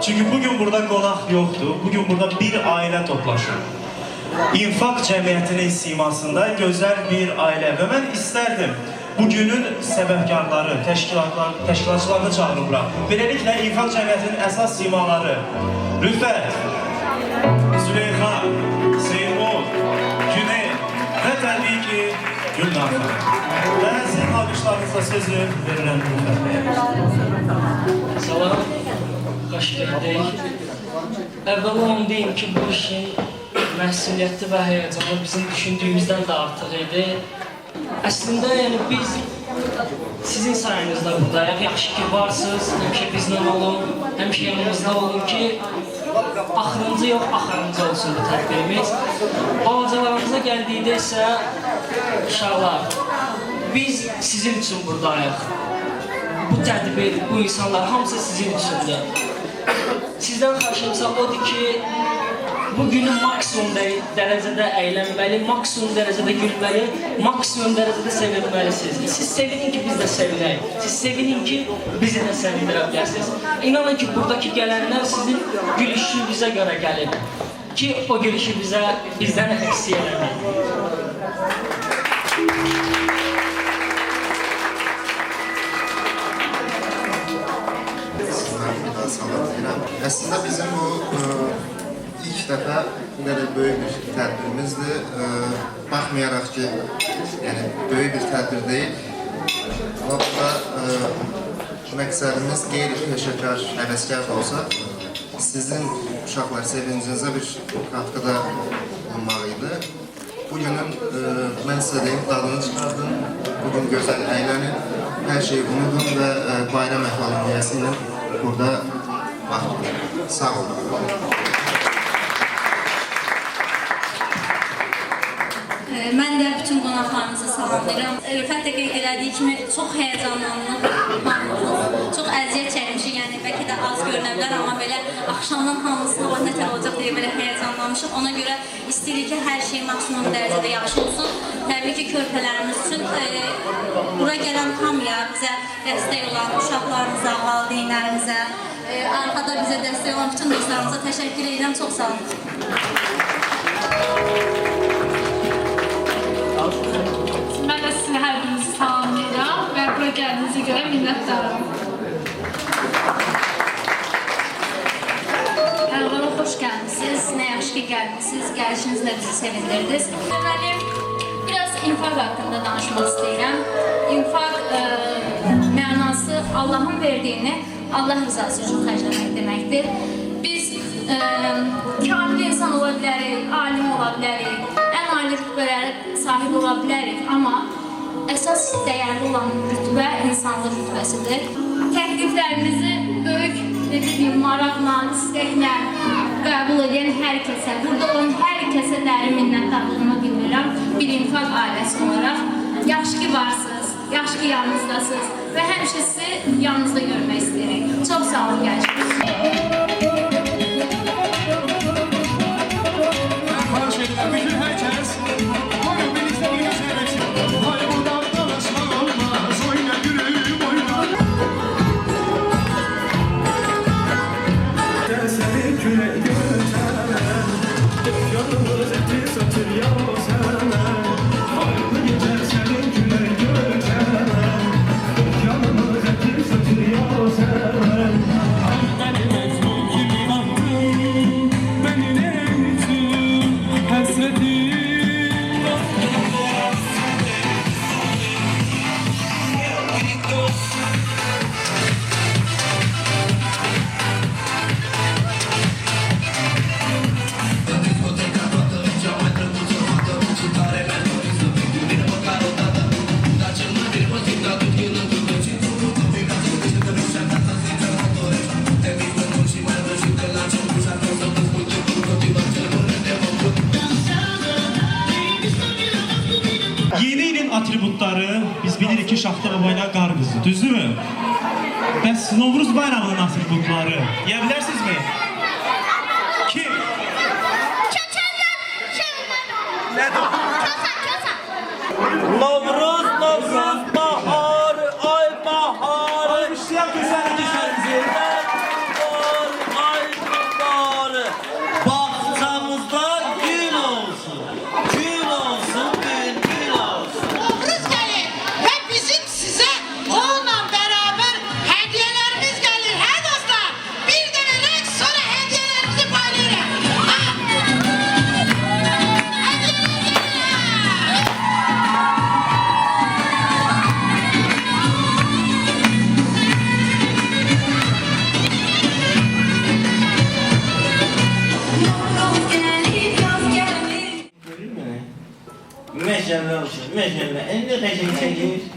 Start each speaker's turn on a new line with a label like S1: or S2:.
S1: Çünkü bugün burada konak yoktu. Bugün burada bir aile toplaşır. İnfak Cəmiyyətinin simasında gözəl bir ailə və mən istərdim bugünün səbəbkarları, təşkilatçılarını çağırıblar. Beləliklə İnfak Cəmiyyətinin əsas simaları Rüfət, Züleyxa, Seymur, Güney və təbii ki Gülnar. Və sizin alqışlarınızla sözü verirəm Rüfət bəyə.
S2: Salam, xoş gəldik. Əvvəla onu deyim ki, bu işin məsuliyyəti və həyəcanı bizim düşündüyümüzdən də artıq idi. Əslində, yəni biz sizin sayənizdə buradayıq. Yaxşı ki, varsınız, həmişə bizlə olun, həmişə yanımızda olun ki, axırıncı yox, axırıncı olsun bu tədbirimiz. Balacalarımıza gəldikdə isə, uşaqlar, biz sizin üçün buradayıq. Bu tədbir, bu insanlar hamısı sizin üçündür. Sizdən xahişimsə odur ki, bugünü maksimum dərəcədə əylənməli, maksimum dərəcədə gülməli, maksimum dərəcədə sevinməlisiniz. Siz sevinin ki, biz də sevinək. Siz sevinin ki, bizi də sevindirə bilərsiniz. İnanın ki, buradakı gələnlər sizin gülüşünüzə görə gəlib. Ki, o gülüşü bizdən əksi eləmək.
S3: Aslında bizim bu ilk dəfə belə böyük bir tədbirimizdir. Baxmayaraq ki, yəni böyük bir tədbir deyil. Amma burada məqsədimiz qeyri-peşəkar, həvəskar da olsa, sizin uşaqlar sevincinizə bir katkıda olmaq idi. Bugünün mən sizə deyim, dadını çıxardın, bugün gözəl əylənin, hər şeyi unudun və bayram əhvalimiyyəsi ilə burada baxın. Sağ olun.
S4: Mən də bütün qonaqlarınızı salamlayıram. Rüfət də qeyd elədiyi kimi çox həyəcanlanıb, çox əziyyət çəkmişik, yəni bəlkə də az görünə bilər, amma belə axşamdan hamısı hava nətər olacaq deyə belə həyəcanlanmışıq. Ona görə istəyirik ki, hər şey maksimum dərəcədə yaxşı olsun. Təbii ki, körpələrimiz üçün bura gələn hamıya, bizə dəstək olan uşaqlarımıza, valideynlərimizə, arkada bizə dəstək olan bütün dostlarımıza təşəkkür edirəm. Çox sağ olun.
S5: Mən də sizə hər birinizi salamlayıram və bura gəldiyinizə görə minnətdaram.
S4: Əvvəla xoş gəlmişsiniz, nə yaxşı ki gəlmişsiniz, gəlişinizlə bizi sevindirdiniz. Deməli, biraz infaq haqqında danışmaq istəyirəm. İnfaq mənası Allahın verdiyini Allah rızası üçün xərcləmək deməkdir. Biz kamil insan ola bilərik, alim ola bilərik, ən ali rütbələrə sahib ola bilərik, amma əsas dəyərli olan rütbə insanlıq rütbəsidir. Təkliflərimizi böyük maraqla, istəklə qəbul edən hər kəsə, burada olan hər kəsə dərin minnətdarlığımı bildirirəm bir infaq ailəsi olaraq. Yaxşı ki varsınız, yaxşı ki yanınızdasınız və həmişə sizi yanınızda görmək istəyirik. Çox sağ olun, görüşürüz.
S1: atributları biz bilirik ki Şaxta babayla qar qızı, düzdürmü? Bəs Novruz bayramının atributları deyə bilərsinizmi? Kim?
S4: Köçənlər,
S1: Nədir?
S2: Novruz, Novruz, bahar, ay bahar.
S1: Almışlar gözəl düşənci.
S2: Ay
S6: Məcəllə olsun, məcəllə. İndi qəşəng çəkir.